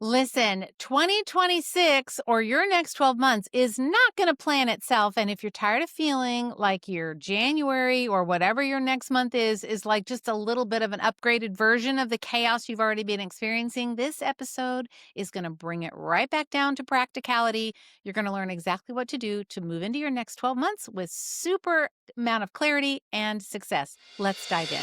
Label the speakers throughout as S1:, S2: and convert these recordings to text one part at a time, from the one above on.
S1: Listen, 2026 or your next 12 months is not going to plan itself. And if you're tired of feeling like your January or whatever your next month is like just a little bit of an upgraded version of the chaos you've already been experiencing, this episode is going to bring it right back down to practicality. You're going to learn exactly what to do to move into your next 12 months with super amount of clarity and success. Let's dive in.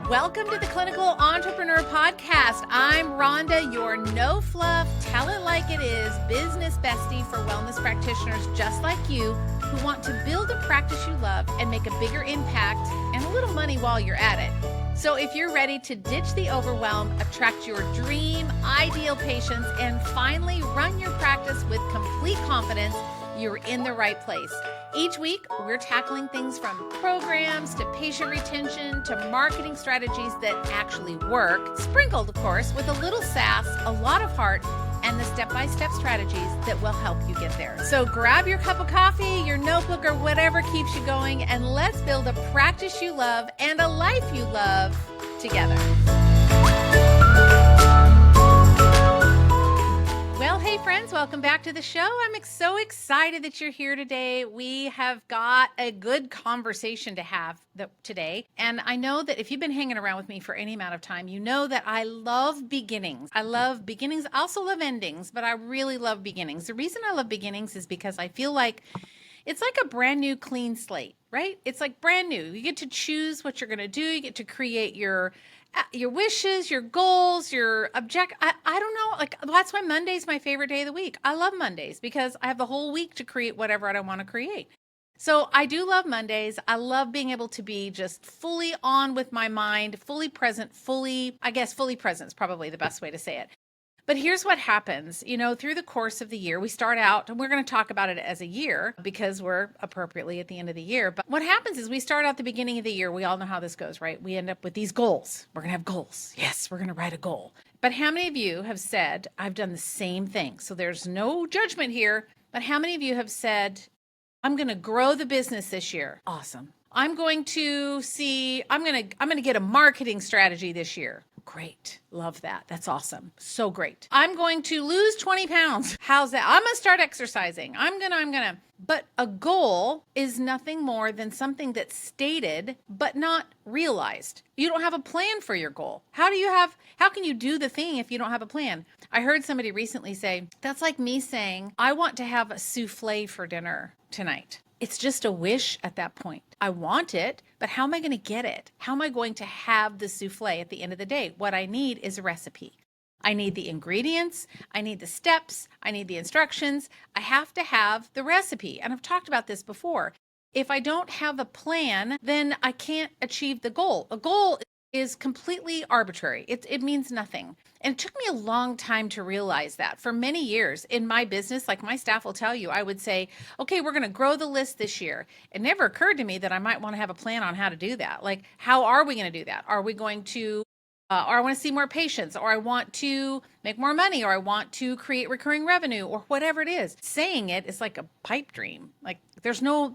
S1: Welcome to the Clinical Entrepreneur Podcast. I'm Rhonda, your no fluff, tell it like it is business bestie for wellness practitioners just like you who want to build a practice you love and make a bigger impact and a little money while you're at it. So if you're ready to ditch the overwhelm, attract your dream, ideal patients, and finally run your practice with complete confidence, you're in the right place. Each week, we're tackling things from programs to patient retention to marketing strategies that actually work, sprinkled, of course, with a little sass, a lot of heart, and the step-by-step strategies that will help you get there. So grab your cup of coffee, your notebook, or whatever keeps you going, and let's build a practice you love and a life you love together. Well, hey friends, welcome back to the show. I'm so excited that you're here today. We have got a good conversation to have today. And I know that if you've been hanging around with me for any amount of time, you know that I love beginnings. I love beginnings. I also love endings, but I really love beginnings. The reason I love beginnings is because I feel like it's like a brand new clean slate, right? It's like brand new. You get to choose what you're going to do. You get to create your wishes, your goals, your object. I don't know. Like, that's why Monday's my favorite day of the week. I love Mondays because I have the whole week to create whatever I want to create. So I do love Mondays. I love being able to be just fully on with my mind, fully present, fully present is probably the best way to say it. But here's what happens, through the course of the year, we start out, and we're going to talk about it as a year because we're appropriately at the end of the year. But what happens is we start out the beginning of the year. We all know how this goes, right? We end up with these goals. We're going to have goals. Yes, we're going to write a goal. But how many of you have said, I've done the same thing? So there's no judgment here. But how many of you have said, I'm going to grow the business this year? Awesome. I'm going to get a marketing strategy this year. Great. Love that. That's awesome. So great. I'm going to lose 20 pounds. How's that? I'm going to start exercising. I'm going to. But a goal is nothing more than something that's stated, but not realized. You don't have a plan for your goal. How can you do the thing if you don't have a plan? I heard somebody recently say, that's like me saying, I want to have a souffle for dinner tonight. It's just a wish at that point. I want it, but how am I going to get it? How am I going to have the souffle at the end of the day? What I need is a recipe. I need the ingredients. I need the steps. I need the instructions. I have to have the recipe. And I've talked about this before. If I don't have a plan, then I can't achieve the goal. A goal is completely arbitrary. It means nothing. And it took me a long time to realize that. For many years in my business, like my staff will tell you, I would say, okay, we're going to grow the list this year. It never occurred to me that I might want to have a plan on how to do that. Like, how are we going to do that? Are we going to, or I want to see more patients, or I want to make more money, or I want to create recurring revenue, or whatever it is. Saying it is like a pipe dream. Like there's no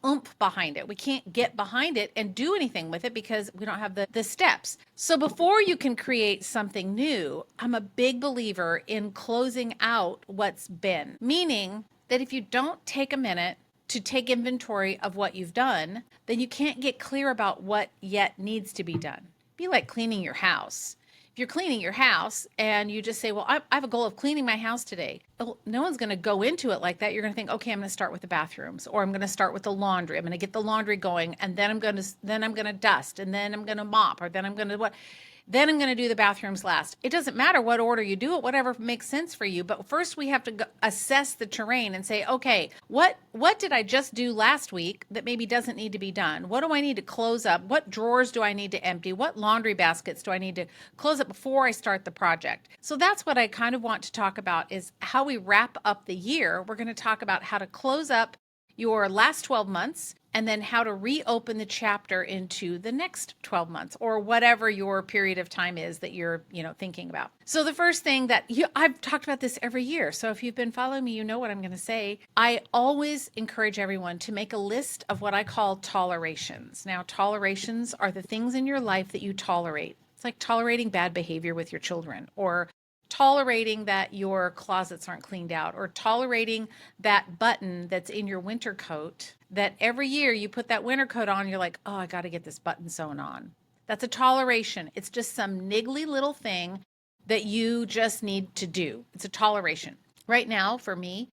S1: oomph behind it. We can't get behind it and do anything with it because we don't have the steps. So before you can create something new, I'm a big believer in closing out what's been. Meaning that if you don't take a minute to take inventory of what you've done, then you can't get clear about what yet needs to be done. Be like cleaning your house. If you're cleaning your house and you just say, well, I have a goal of cleaning my house today. Well, no one's going to go into it like that. You're going to think, okay, I'm going to start with the bathrooms, or I'm going to start with the laundry. I'm going to get the laundry going, and then I'm going to dust, and then I'm going to mop, or then I'm going to do the bathrooms last. It doesn't matter what order you do it, whatever makes sense for you. But first we have to assess the terrain and say, okay, what did I just do last week that maybe doesn't need to be done? What do I need to close up? What drawers do I need to empty? What laundry baskets do I need to close up before I start the project? So that's what I kind of want to talk about, is how we wrap up the year. We're going to talk about how to close up your last 12 months and then how to reopen the chapter into the next 12 months or whatever your period of time is that you're, thinking about. So the first thing that I've talked about this every year. So if you've been following me, you know what I'm going to say. I always encourage everyone to make a list of what I call tolerations. Now, tolerations are the things in your life that you tolerate. It's like tolerating bad behavior with your children, or tolerating that your closets aren't cleaned out, or tolerating that button that's in your winter coat that every year you put that winter coat on, you're like, oh, I got to get this button sewn on. That's a toleration. It's just some niggly little thing that you just need to do. It's a toleration. Right now, for me,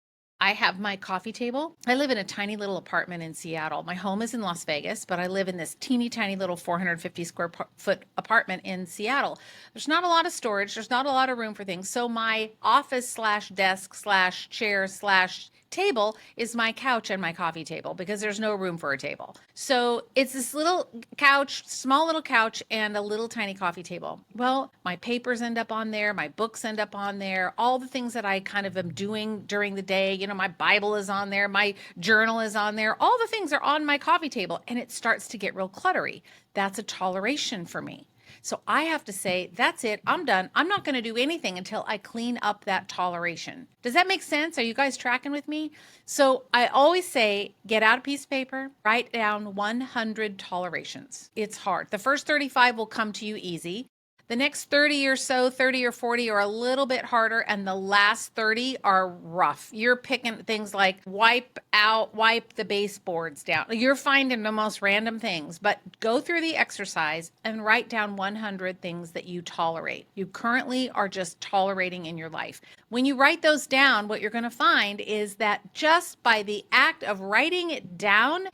S1: I have my coffee table. I live in a tiny little apartment in Seattle. My home is in Las Vegas, but I live in this teeny tiny little 450 square foot apartment in Seattle. There's not a lot of storage. There's not a lot of room for things. So my office slash desk slash chair slash table is my couch and my coffee table because there's no room for a table. So it's this little couch, small little couch, and a little tiny coffee table. Well, my papers end up on there. My books end up on there. All the things that I kind of am doing during the day, my Bible is on there. My journal is on there. All the things are on my coffee table, and it starts to get real cluttery. That's a toleration for me. So I have to say, that's it. I'm done. I'm not going to do anything until I clean up that toleration. Does that make sense? Are you guys tracking with me? So I always say, get out a piece of paper, write down 100 tolerations. It's hard. The first 35 will come to you easy. The next 30 or so, 30 or 40 are a little bit harder, and the last 30 are rough. You're picking things like wipe the baseboards down. You're finding the most random things, but go through the exercise and write down 100 things that you tolerate. You currently are just tolerating in your life. When you write those down, what you're going to find is that just by the act of writing it down,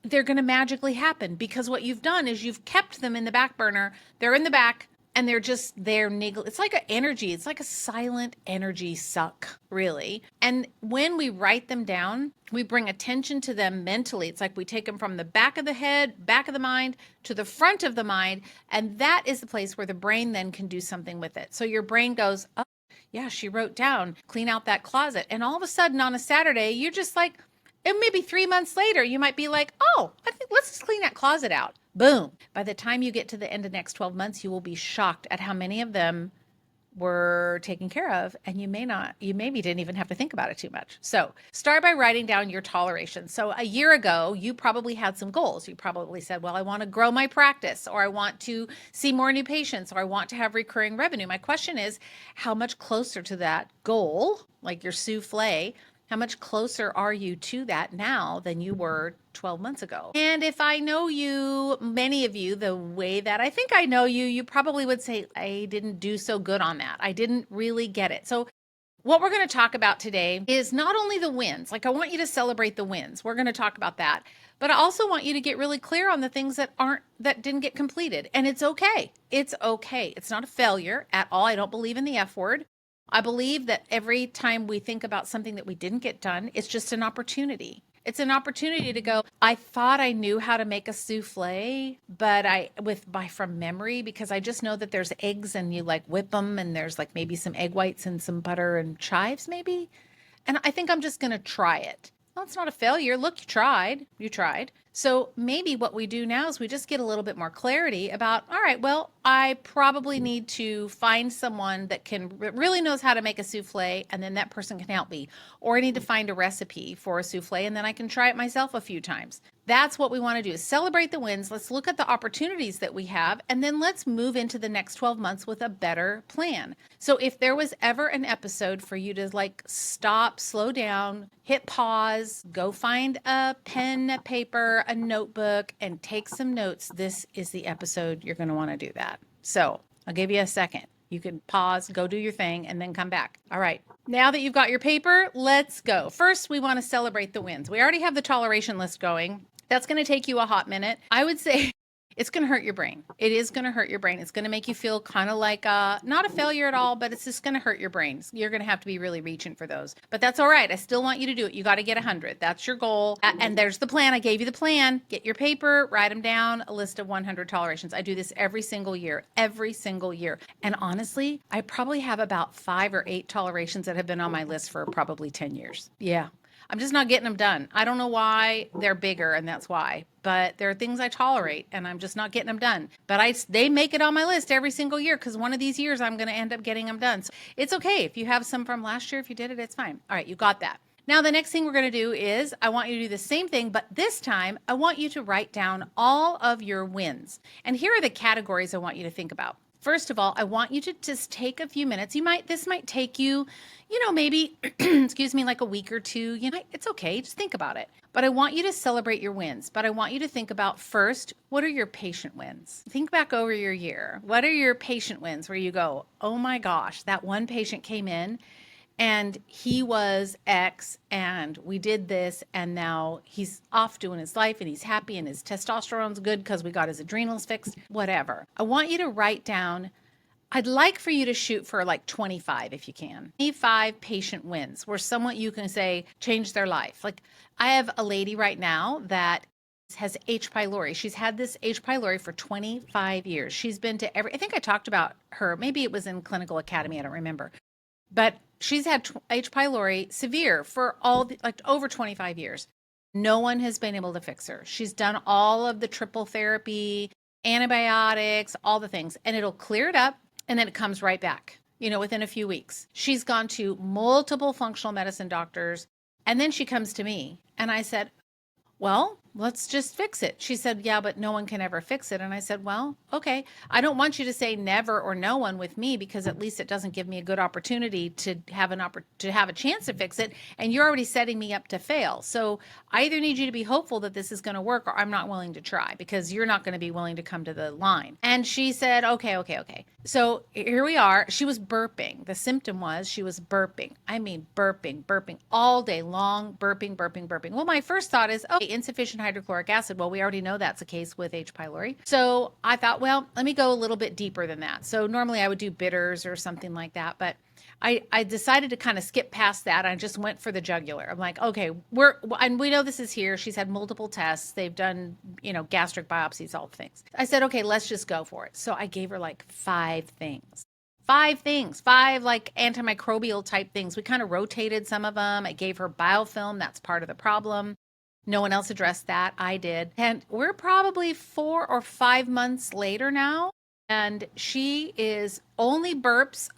S1: they're going to magically happen, because what you've done is you've kept them in the back burner. They're in the back and they're it's like an energy. It's like a silent energy suck, really. And when we write them down, we bring attention to them mentally. It's like we take them from the back of the head, back of the mind, to the front of the mind. And that is the place where the brain then can do something with it. So your brain goes, oh, yeah, she wrote down, clean out that closet. And all of a sudden on a Saturday, you're just like, and maybe 3 months later, you might be like, oh, I think let's just clean that closet out. Boom. By the time you get to the end of the next 12 months, you will be shocked at how many of them were taken care of. And you maybe didn't even have to think about it too much. So start by writing down your toleration. So a year ago, you probably had some goals. You probably said, well, I want to grow my practice, or I want to see more new patients, or I want to have recurring revenue. My question is, how much closer to that goal, like your souffle, how much closer are you to that now than you were 12 months ago? And if I know you, many of you, the way that I think I know you, you probably would say, I didn't do so good on that. I didn't really get it. So what we're going to talk about today is not only the wins. Like, I want you to celebrate the wins. We're going to talk about that. But I also want you to get really clear on the things that didn't get completed. And it's okay. It's okay. It's not a failure at all. I don't believe in the F word. I believe that every time we think about something that we didn't get done, it's just an opportunity. It's an opportunity to go, I thought I knew how to make a souffle, but from memory, because I just know that there's eggs and you like whip them, and there's like maybe some egg whites and some butter and chives maybe. And I think I'm just going to try it. Well, it's not a failure. Look, you tried. So maybe what we do now is we just get a little bit more clarity about, all right, well, I probably need to find someone that really knows how to make a souffle, and then that person can help me. Or I need to find a recipe for a souffle, and then I can try it myself a few times. That's what we want to do, is celebrate the wins. Let's look at the opportunities that we have, and then let's move into the next 12 months with a better plan. So if there was ever an episode for you to like stop, slow down, hit pause, go find a pen, paper, a notebook, and take some notes, this is the episode you're going to want to do that. So I'll give you a second. You can pause, go do your thing, and then come back. All right. Now that you've got your paper, let's go. First, we want to celebrate the wins. We already have the toleration list going. That's going to take you a hot minute. I would say it's going to hurt your brain. It is going to hurt your brain. It's going to make you feel kind of like not a failure at all, but it's just going to hurt your brain. You're going to have to be really reaching for those. But that's all right. I still want you to do it. You got to get 100. That's your goal. And there's the plan. I gave you the plan. Get your paper, write them down, a list of 100 tolerations. I do this every single year. And honestly, I probably have about 5 or 8 tolerations that have been on my list for probably 10 years. Yeah. I'm just not getting them done. I don't know why. They're bigger, and that's why. But there are things I tolerate, and I'm just not getting them done. But they make it on my list every single year because one of these years I'm going to end up getting them done. So it's okay if you have some from last year. If you did it, it's fine. All right, you got that. Now, the next thing we're going to do is I want you to do the same thing, but this time I want you to write down all of your wins. And here are the categories I want you to think about. First of all, I want you to just take a few minutes. This might take you, maybe, excuse me, like a week or two. It's okay. Just think about it. But I want you to celebrate your wins. But I want you to think about first, what are your patient wins? Think back over your year. What are your patient wins where you go, oh my gosh, that one patient came in and he was X and we did this and now he's off doing his life and he's happy and his testosterone's good because we got his adrenals fixed, whatever. I want you to write down, I'd like for you to shoot for like 25 if you can. 25 patient wins where someone you can say changed their life. Like I have a lady right now that has H. pylori. She's had this H. pylori for 25 years. She's been to I think I talked about her. Maybe it was in Clinical Academy. I don't remember. But she's had H. pylori severe for over 25 years. No one has been able to fix her. She's done all of the triple therapy, antibiotics, all the things, and it'll clear it up and then it comes right back, within a few weeks. She's gone to multiple functional medicine doctors and then she comes to me and I said, well, let's just fix it. She said, yeah, but no one can ever fix it. And I said, well, okay. I don't want you to say never or no one with me because at least it doesn't give me a good opportunity to have a chance to fix it. And you're already setting me up to fail. So I either need you to be hopeful that this is going to work or I'm not willing to try because you're not going to be willing to come to the line. And she said, okay. So here we are. She was burping. The symptom was she was burping. I mean, burping all day long, burping. Well, my first thought is, insufficient hydrochloric acid. Well, we already know that's the case with H. pylori. So I thought, well, let me go a little bit deeper than that. So normally I would do bitters or something like that, but I decided to kind of skip past that. I just went for the jugular. I'm like, okay, we know this is here. She's had multiple tests. They've done, gastric biopsies, all things. I said, okay, let's just go for it. So I gave her like 5 things. 5 like antimicrobial type things. We kind of rotated some of them. I gave her biofilm. That's part of the problem. No one else addressed that. I did. And we're probably 4 or 5 months later now. And she is only burps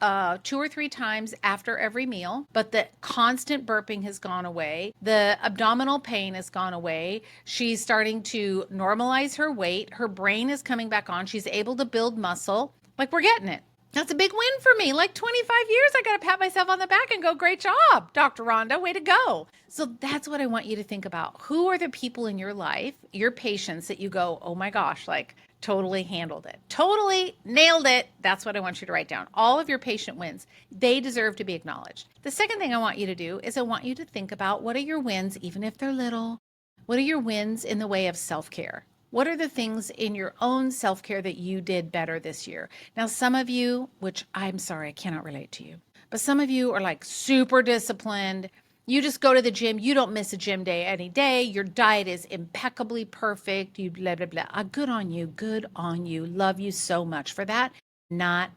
S1: 2 or 3 times after every meal, but the constant burping has gone away. The abdominal pain has gone away. She's starting to normalize her weight. Her brain is coming back on. She's able to build muscle. Like we're getting it. That's a big win for me. Like 25 years, I got to pat myself on the back and go, great job, Dr. Rhonda, way to go. So that's what I want you to think about. Who are the people in your life, your patients that you go, oh my gosh, like totally handled it, totally nailed it. That's what I want you to write down. All of your patient wins, they deserve to be acknowledged. The second thing I want you to do is I want you to think about what are your wins, even if they're little. What are your wins in the way of self-care? What are the things in your own self-care that you did better this year? Now, some of you, which I'm sorry, I cannot relate to you, but some of you are like super disciplined. You just go to the gym. You don't miss a gym day any day. Your diet is impeccably perfect. You blah, blah, blah. Good on you. Good on you. Love you so much for that. Not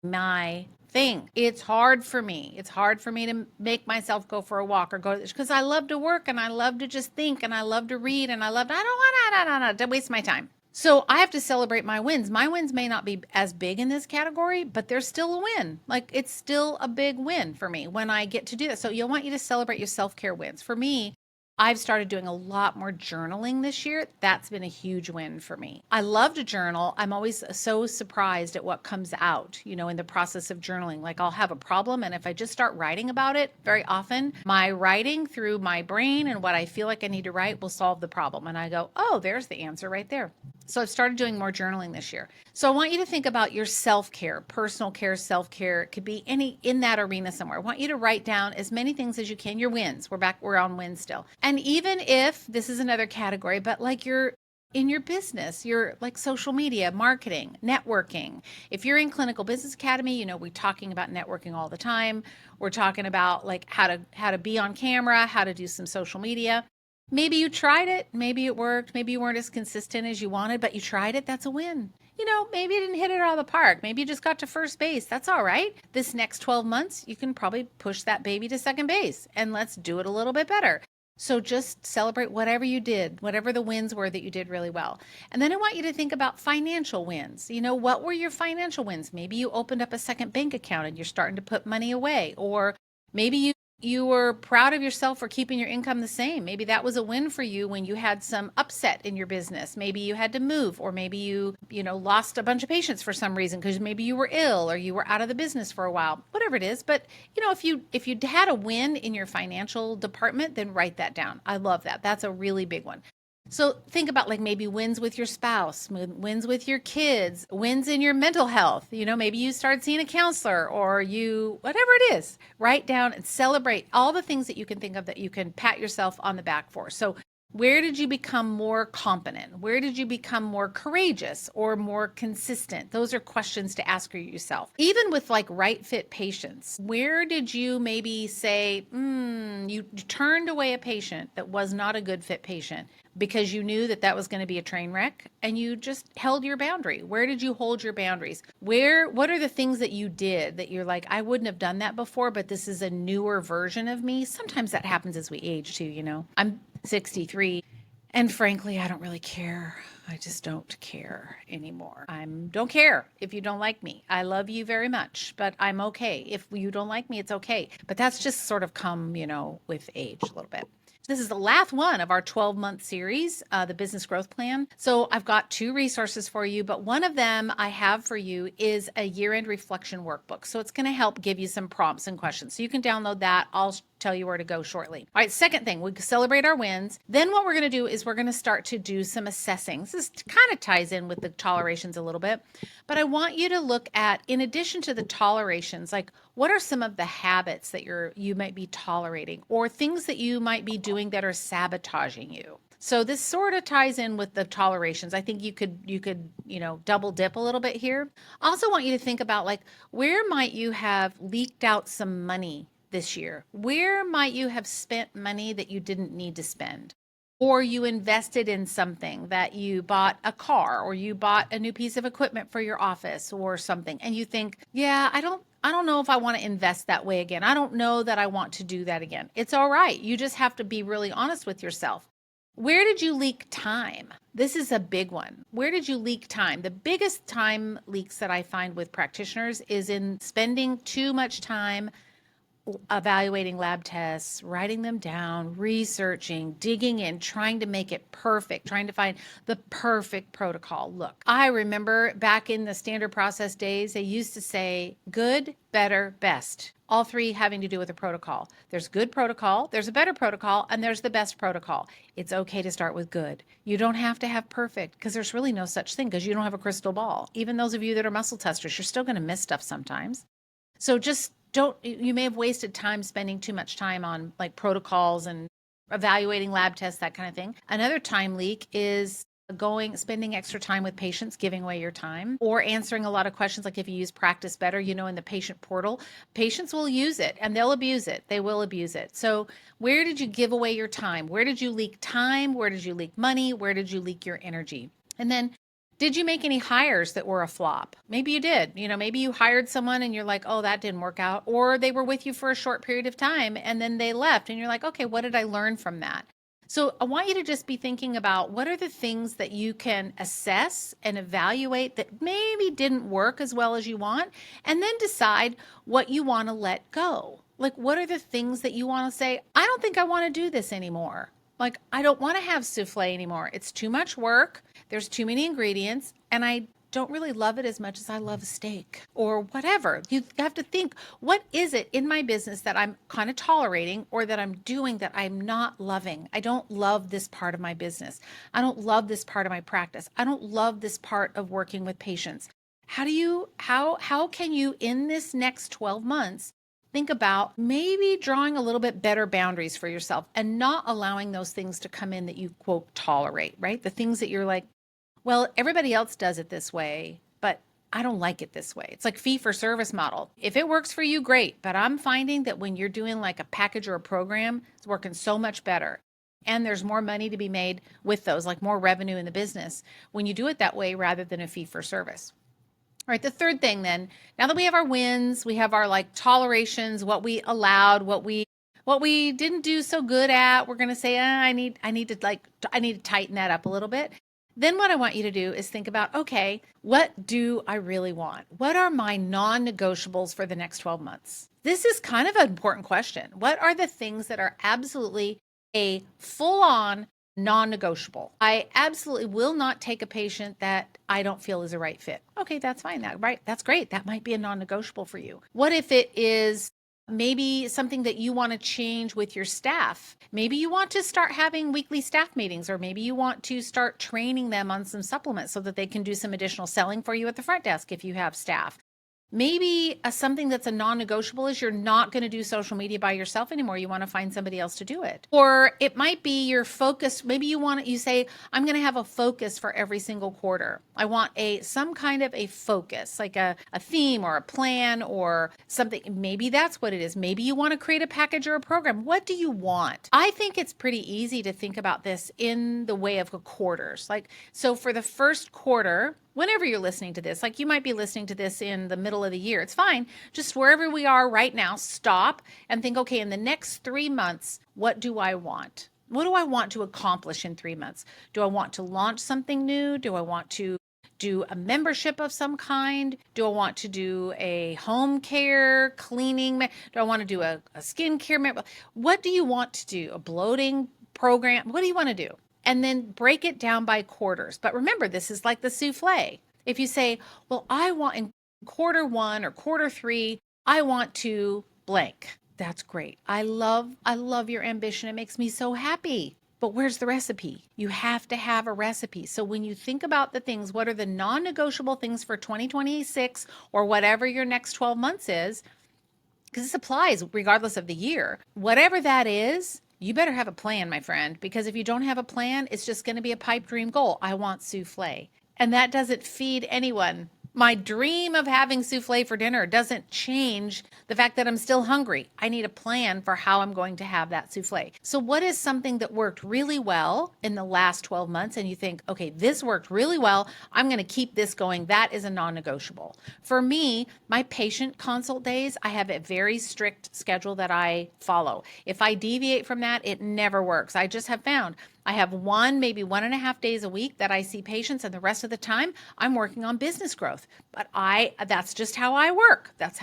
S1: my thing. It's hard for me. It's hard for me to make myself go for a walk or go because I love to work and I love to just think and I love to read and I don't want to waste my time. So I have to celebrate my wins. My wins may not be as big in this category, but they're still a win. Like it's still a big win for me when I get to do that. So you'll want you to celebrate your self-care wins. For me, I've started doing a lot more journaling this year. That's been a huge win for me. I love to journal. I'm always so surprised at what comes out, in the process of journaling. Like I'll have a problem, and if I just start writing about it, very often my writing through my brain and what I feel like I need to write will solve the problem. And I go, oh, there's the answer right there. So I've started doing more journaling this year. So I want you to think about your self-care, personal care, self-care. It could be any in that arena somewhere. I want you to write down as many things as you can, your wins. We're on wins still. And even if this is another category, but like you're in your business, you're like social media, marketing, networking. If you're in Clinical Business Academy, we're talking about networking all the time. We're talking about like how to be on camera, how to do some social media. Maybe you tried it. Maybe it worked. Maybe you weren't as consistent as you wanted, but you tried it. That's a win. Maybe you didn't hit it out of the park. Maybe you just got to first base. That's all right. This next 12 months, you can probably push that baby to second base and let's do it a little bit better. So just celebrate whatever you did, whatever the wins were that you did really well. And then I want you to think about financial wins. What were your financial wins? Maybe you opened up a second bank account and you're starting to put money away, or maybe you were proud of yourself for keeping your income the same. Maybe that was a win for you when you had some upset in your business. Maybe you had to move, or maybe you lost a bunch of patients for some reason because maybe you were ill or you were out of the business for a while. Whatever it is, but if you had a win in your financial department, then write that down. I love that. That's a really big one. So think about like maybe wins with your spouse, wins with your kids, wins in your mental health. Maybe you started seeing a counselor, or whatever it is, write down and celebrate all the things that you can think of that you can pat yourself on the back for. So where did you become more competent? Where did you become more courageous or more consistent? Those are questions to ask yourself. Even with like right fit patients, where did you maybe say, you turned away a patient that was not a good fit patient because you knew that that was going to be a train wreck, and you just held your boundary? Where did you hold your boundaries? What are the things that you did that you're like, I wouldn't have done that before, but this is a newer version of me? Sometimes that happens as we age too. I'm 63. And frankly, I don't really care. I just don't care anymore. I don't care if you don't like me. I love you very much, but I'm okay. If you don't like me, it's okay. But that's just sort of come, with age a little bit. This is the last one of our 12-month series, the Business Growth Plan. So I've got 2 resources for you, but one of them I have for you is a year-end reflection workbook. So it's going to help give you some prompts and questions. So you can download that. I'll tell you where to go shortly. All right, second thing, we celebrate our wins. Then what we're going to do is we're going to start to do some assessing. This kind of ties in with the tolerations a little bit, but I want you to look at, in addition to the tolerations, like what are some of the habits that you might be tolerating, or things that you might be doing that are sabotaging you. So this sort of ties in with the tolerations. I think you could double dip a little bit here. I also want you to think about like, where might you have leaked out some money this year? Where might you have spent money that you didn't need to spend? Or you invested in something, that you bought a car, or you bought a new piece of equipment for your office or something, and you think, yeah, I don't know if I want to invest that way again. I don't know that I want to do that again. It's all right. You just have to be really honest with yourself. Where did you leak time? This is a big one. Where did you leak time? The biggest time leaks that I find with practitioners is in spending too much time evaluating lab tests, writing them down, researching, digging in, trying to make it perfect, trying to find the perfect protocol. Look, I remember back in the standard process days, they used to say good, better, best. All 3 having to do with a protocol. There's good protocol, there's a better protocol, and there's the best protocol. It's okay to start with good. You don't have to have perfect, because there's really no such thing, because you don't have a crystal ball. Even those of you that are muscle testers, you're still going to miss stuff sometimes. So you may have wasted time spending too much time on like protocols and evaluating lab tests, that kind of thing. Another time leak is spending extra time with patients, giving away your time, or answering a lot of questions. Like if you use Practice Better, in the patient portal, patients will use it and they'll abuse it. They will abuse it. So where did you give away your time? Where did you leak time? Where did you leak money? Where did you leak your energy? And then, did you make any hires that were a flop? Maybe you did. Maybe you hired someone and you're like, oh, that didn't work out. Or they were with you for a short period of time and then they left and you're like, okay, what did I learn from that? So I want you to just be thinking about, what are the things that you can assess and evaluate that maybe didn't work as well as you want, and then decide what you want to let go. Like, what are the things that you want to say, I don't think I want to do this anymore. Like, I don't want to have souffle anymore. It's too much work. There's too many ingredients, and I don't really love it as much as I love a steak or whatever. You have to think, what is it in my business that I'm kind of tolerating, or that I'm doing that I'm not loving? I don't love this part of my business. I don't love this part of my practice. I don't love this part of working with patients. How can you, in this next 12 months, think about maybe drawing a little bit better boundaries for yourself and not allowing those things to come in that you, quote, tolerate, right? The things that you're like, well, everybody else does it this way, but I don't like it this way. It's like fee for service model. If it works for you, great. But I'm finding that when you're doing like a package or a program, it's working so much better. And there's more money to be made with those, like more revenue in the business when you do it that way rather than a fee for service. All right, the third thing then, now that we have our wins, we have our like tolerations, what we allowed, what we what we didn't do so good at, we're going to say, I need to tighten that up a little bit. Then what I want you to do is think about, okay, what do I really want? What are my non-negotiables for the next 12 months? This is kind of an important question. What are the things that are absolutely a full-on non-negotiable? I absolutely will not take a patient that I don't feel is a right fit. Okay, that's fine. That's great. That might be a non-negotiable for you. What if it is maybe something that you want to change with your staff? Maybe you want to start having weekly staff meetings, or maybe you want to start training them on some supplements so that they can do some additional selling for you at the front desk if you have staff. Maybe something that's a non-negotiable is you're not going to do social media by yourself anymore. You want to find somebody else to do it. Or it might be your focus. Maybe you say, I'm going to have a focus for every single quarter. I want some kind of a focus, like a theme or a plan or something. Maybe that's what it is. Maybe you want to create a package or a program. What do you want? I think it's pretty easy to think about this in the way of quarters. So for the first quarter, whenever you're listening to this, like you might be listening to this in the middle of the year, it's fine. Just wherever we are right now, stop and think, okay, in the next 3 months, what do I want? What do I want to accomplish in 3 months? Do I want to launch something new? Do I want to do a membership of some kind? Do I want to do a home care cleaning? Do I want to do a skincare? What do you want to do? A bloating program? What do you want to do? And then break it down by quarters. But remember, this is like the souffle. If you say, well, I want in quarter 1 or quarter 3, I want to blank. That's great. I love your ambition. It makes me so happy. But where's the recipe? You have to have a recipe. So when you think about the things, what are the non-negotiable things for 2026 or whatever your next 12 months is, because this applies regardless of the year, whatever that is, you better have a plan, my friend, because if you don't have a plan, it's just going to be a pipe dream goal. I want souffle. And that doesn't feed anyone. My dream of having souffle for dinner doesn't change the fact that I'm still hungry. I need a plan for how I'm going to have that souffle. So what is something that worked really well in the last 12 months and you think, okay, this worked really well, I'm going to keep this going? That is a non-negotiable. For me, my patient consult days, I have a very strict schedule that I follow. If I deviate from that, it never works. I just have found I have maybe 1.5 days a week that I see patients, and the rest of the time I'm working on business growth. But that's just how I work. That's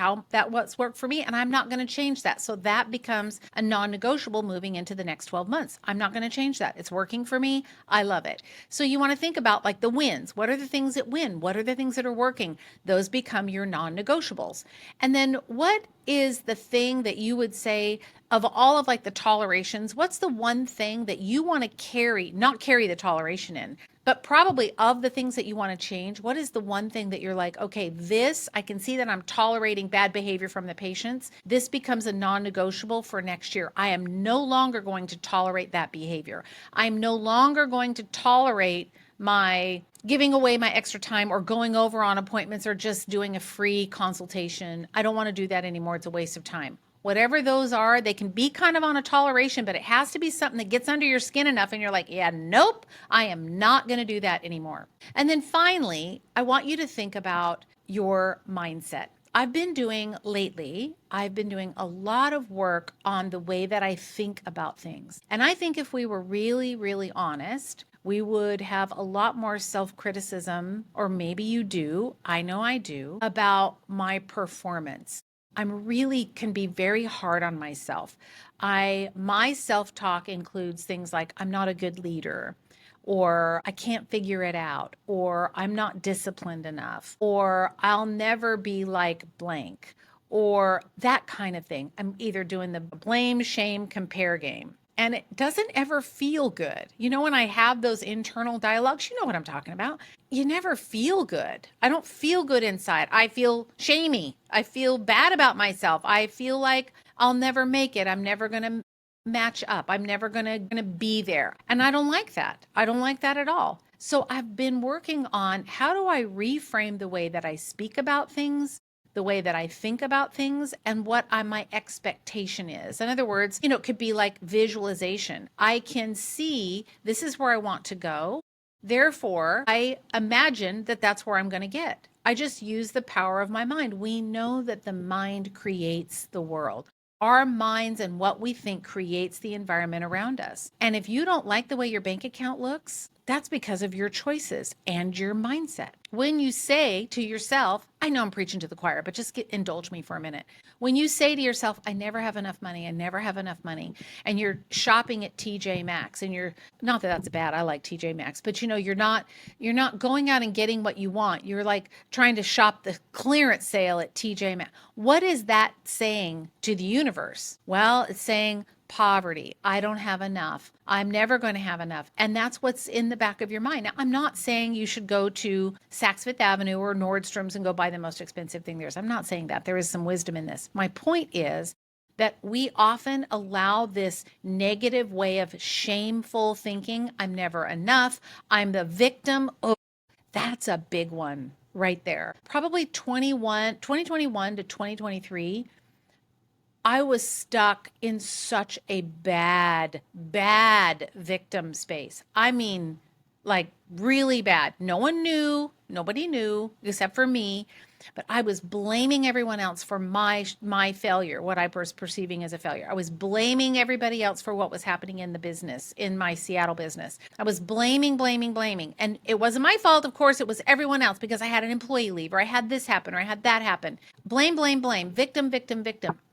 S1: what's worked for me, and I'm not going to change that. So that becomes a non-negotiable moving into the next 12 months. I'm not going to change that. It's working for me. I love it. So you want to think about like the wins. What are the things that win? What are the things that are working? Those become your non-negotiables. And then what is the thing that you would say of all of like the tolerations, what's the one thing that you want to not carry the toleration in, but probably of the things that you want to change, what is the one thing that you're like, okay, this, I can see that I'm tolerating bad behavior from the patients. This becomes a non-negotiable for next year. I am no longer going to tolerate that behavior. I'm no longer going to tolerate my giving away my extra time or going over on appointments or just doing a free consultation. I don't want to do that anymore. It's a waste of time. Whatever those are, they can be kind of on a toleration, but it has to be something that gets under your skin enough and you're like, yeah, nope, I am not going to do that anymore. And then finally, I want you to think about your mindset. I've been doing a lot of work on the way that I think about things. And I think if we were really, really honest, we would have a lot more self-criticism, or maybe you do, I know I do, about my performance. Can be very hard on myself. My self-talk includes things like I'm not a good leader, or I can't figure it out, or I'm not disciplined enough, or I'll never be like blank, or that kind of thing. I'm either doing the blame, shame, compare game. And it doesn't ever feel good. You know, when I have those internal dialogues, you know what I'm talking about. You never feel good. I don't feel good inside. I feel shamey. I feel bad about myself. I feel like I'll never make it. I'm never going to match up. I'm never going to be there. And I don't like that. I don't like that at all. So I've been working on how do I reframe the way that I speak about things, the way that I think about things, and what my expectation is. In other words, it could be like visualization. I can see this is where I want to go. Therefore, I imagine that that's where I'm going to get. I just use the power of my mind. We know that the mind creates the world. Our minds and what we think creates the environment around us. And if you don't like the way your bank account looks, that's because of your choices and your mindset. When you say to yourself, I know I'm preaching to the choir, but just indulge me for a minute. When you say to yourself, I never have enough money, I never have enough money, and you're shopping at TJ Maxx, and you're not that that's bad, I like TJ Maxx, but you're not going out and getting what you want. You're like trying to shop the clearance sale at TJ Maxx. What is that saying to the universe? Well, it's saying poverty. I don't have enough. I'm never going to have enough. And that's what's in the back of your mind. Now, I'm not saying you should go to Saks Fifth Avenue or Nordstrom's and go buy the most expensive thing there is. I'm not saying that. There is some wisdom in this. My point is that we often allow this negative way of shameful thinking. I'm never enough. I'm the victim. Oh, that's a big one right there. Probably 2021 to 2023, I was stuck in such a bad, bad victim space. I mean, like really bad. No one knew, nobody knew except for me, but I was blaming everyone else for my failure, what I was perceiving as a failure. I was blaming everybody else for what was happening in the business, in my Seattle business. I was blaming. And it wasn't my fault, of course, it was everyone else because I had an employee leave or I had this happen or I had that happen. Blame. Victim.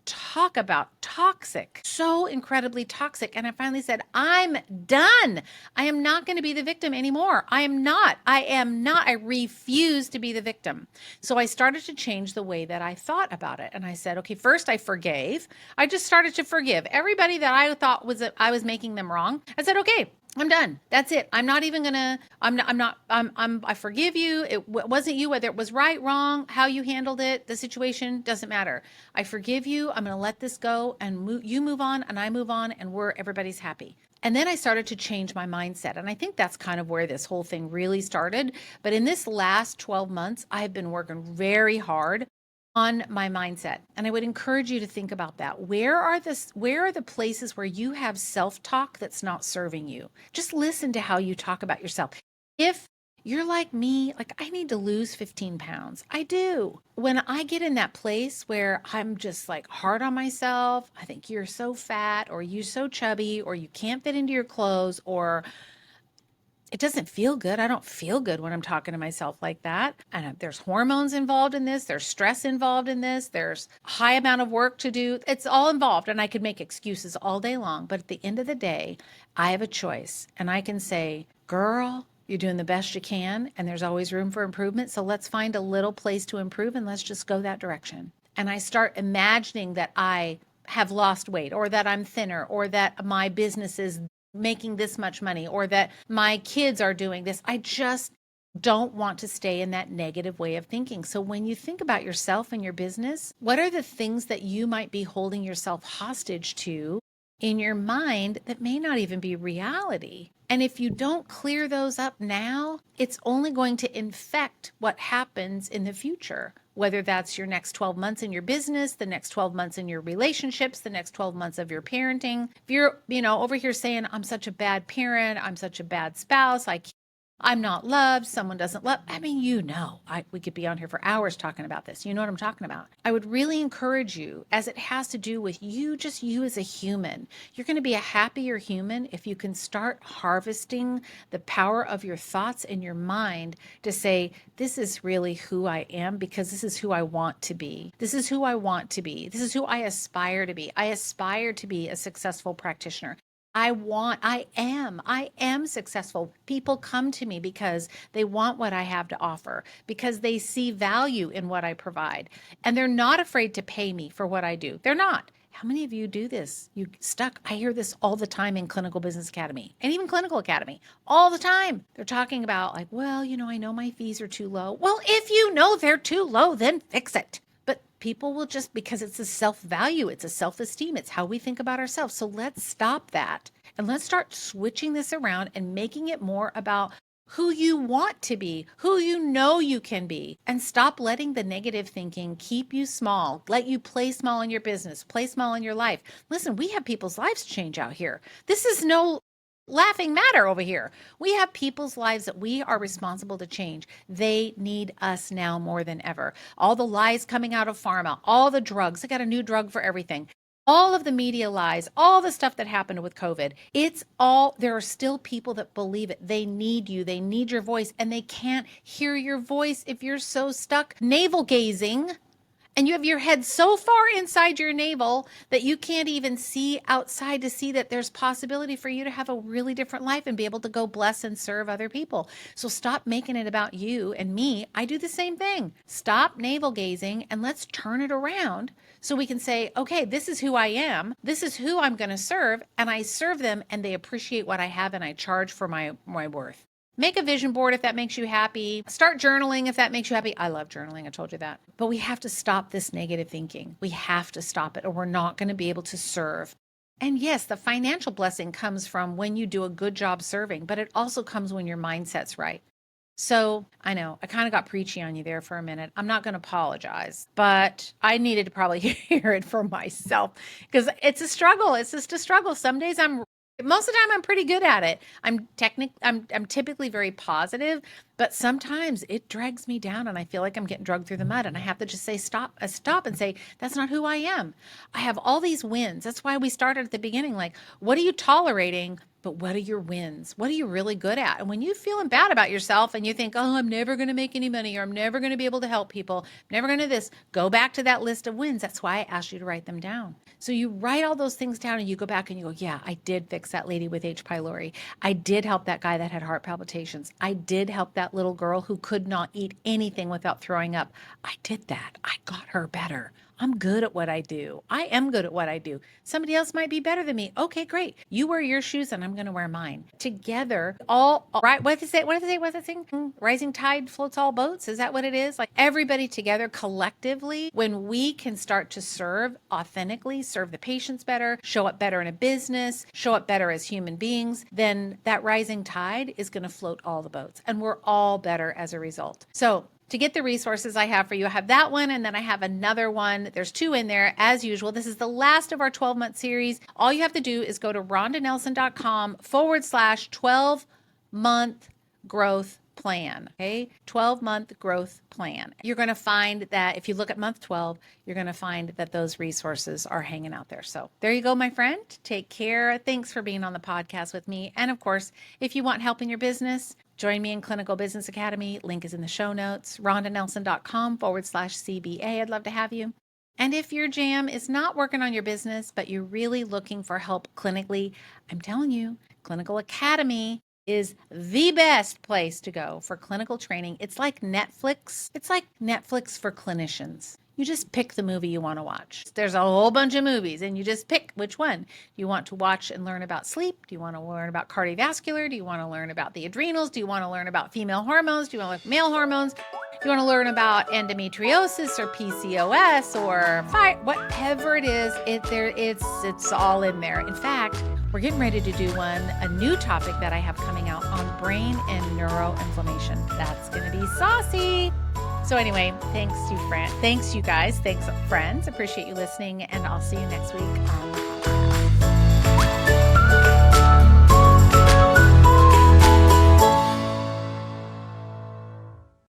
S1: Talk about toxic, so incredibly toxic. And I finally said, I'm done. I am not going to be the victim anymore. I am not. I refuse to be the victim. So I started to change the way that I thought about it. And I said, okay, first I forgave. I just started to forgive everybody that I thought I was making them wrong. I said, okay, I'm done. That's it. I'm not even gonna, I forgive you. It wasn't you, whether it was right, wrong, how you handled it, the situation doesn't matter. I forgive you. I'm going to let this go and you move on and I move on and everybody's happy. And then I started to change my mindset. And I think that's kind of where this whole thing really started. But in this last 12 months, I've been working very hard on my mindset. And I would encourage you to think about that. Where are the places where you have self-talk that's not serving you? Just listen to how you talk about yourself. If you're like me, like I need to lose 15 pounds. I do. When I get in that place where I'm just like hard on myself, I think you're so fat or you're so chubby or you can't fit into your clothes or it doesn't feel good. I don't feel good when I'm talking to myself like that. And there's hormones involved in this. There's stress involved in this. There's a high amount of work to do. It's all involved. And I could make excuses all day long. But at the end of the day, I have a choice. And I can say, girl, you're doing the best you can. And there's always room for improvement. So let's find a little place to improve and let's just go that direction. And I start imagining that I have lost weight or that I'm thinner or that my business is making this much money or that my kids are doing this. I just don't want to stay in that negative way of thinking. So when you think about yourself and your business, what are the things that you might be holding yourself hostage to in your mind that may not even be reality? And if you don't clear those up now, it's only going to infect what happens in the future, whether that's your next 12 months in your business, the next 12 months in your relationships, the next 12 months of your parenting. If you're, over here saying, I'm such a bad parent, I'm such a bad spouse, I'm not loved, someone doesn't love. I mean, we could be on here for hours talking about this. You know what I'm talking about. I would really encourage you, as it has to do with you, just you as a human. You're going to be a happier human if you can start harvesting the power of your thoughts and your mind to say, this is really who I am because this is who I want to be. This is who I want to be. This is who I aspire to be. I aspire to be a successful practitioner. I am successful. People come to me because they want what I have to offer, because they see value in what I provide. And they're not afraid to pay me for what I do. They're not. How many of you do this? You stuck. I hear this all the time in Clinical Business Academy and even Clinical Academy all the time. They're talking about like, well, I know my fees are too low. Well, if you know they're too low, then fix it. But people will just, because it's a self-value, it's a self-esteem, it's how we think about ourselves. So let's stop that and let's start switching this around and making it more about who you want to be, who you know you can be, and stop letting the negative thinking keep you small, let you play small in your business, play small in your life. Listen, we have people's lives change out here. This is no laughing matter over here. We have people's lives that we are responsible to change. They need us now more than ever. All the lies coming out of pharma, all the drugs, they got a new drug for everything. all of the media lies, all the stuff that happened with COVID, there are still people that believe it. They need you. They need your voice, and they can't hear your voice if you're so stuck navel gazing and you have your head so far inside your navel that you can't even see outside to see that there's possibility for you to have a really different life and be able to go bless and serve other people. So stop making it about you and me. I do the same thing. Stop navel gazing and let's turn it around so we can say, okay, this is who I am. This is who I'm going to serve. And I serve them and they appreciate what I have and I charge for my worth. Make a vision board if that makes you happy. Start journaling if that makes you happy. I love journaling. I told you that. But we have to stop this negative thinking. We have to stop it or we're not going to be able to serve. And yes, the financial blessing comes from when you do a good job serving, but it also comes when your mindset's right. So I know I kind of got preachy on you there for a minute. I'm not going to apologize, but I needed to probably hear it for myself because it's a struggle. It's just a struggle. Some days most of the time I'm pretty good at it. I'm typically very positive, but sometimes it drags me down and I feel like I'm getting dragged through the mud and I have to just say stop and say, that's not who I am. I have all these wins. That's why we started at the beginning. Like, what are you tolerating? But what are your wins? What are you really good at? And when you're feeling bad about yourself and you think, oh, I'm never going to make any money or I'm never going to be able to help people, I'm never going to this, go back to that list of wins. That's why I asked you to write them down. So you write all those things down and you go back and you go, yeah, I did fix that lady with H. pylori. I did help that guy that had heart palpitations. I did help that little girl who could not eat anything without throwing up. I did that. I got her better. I'm good at what I do. I am good at what I do. Somebody else might be better than me. Okay, great. You wear your shoes and I'm going to wear mine. Together, all right. What does it say? What does it sing? Rising tide floats all boats. Is that what it is? Like everybody together collectively, when we can start to serve authentically, serve the patients better, show up better in a business, show up better as human beings, then that rising tide is going to float all the boats. And we're all better as a result. So to get the resources I have for you, I have that one, and then I have another one. There's 2 in there, as usual. This is the last of our 12-month series. All you have to do is go to rondanelson.com/12-month growth plan, okay? 12-month growth plan. You're going to find that if you look at month 12, you're going to find that those resources are hanging out there. So there you go, my friend. Take care. Thanks for being on the podcast with me. And of course, if you want help in your business, join me in Clinical Business Academy. Link is in the show notes, rondanelson.com/CBA. I'd love to have you. And if your jam is not working on your business, but you're really looking for help clinically, I'm telling you, Clinical Academy is the best place to go for clinical training. It's like Netflix. It's like Netflix for clinicians. You just pick the movie you want to watch. There's a whole bunch of movies and you just pick which one. Do you want to watch and learn about sleep? Do you want to learn about cardiovascular? Do you want to learn about the adrenals? Do you want to learn about female hormones? Do you want to learn male hormones? Do you want to learn about endometriosis or PCOS or whatever it is? It's all in there. In fact, we're getting ready to do a new topic that I have coming out on brain and neuroinflammation. That's going to be saucy. So anyway, thanks you guys. Thanks friends. Appreciate you listening and I'll see you next week on the podcast.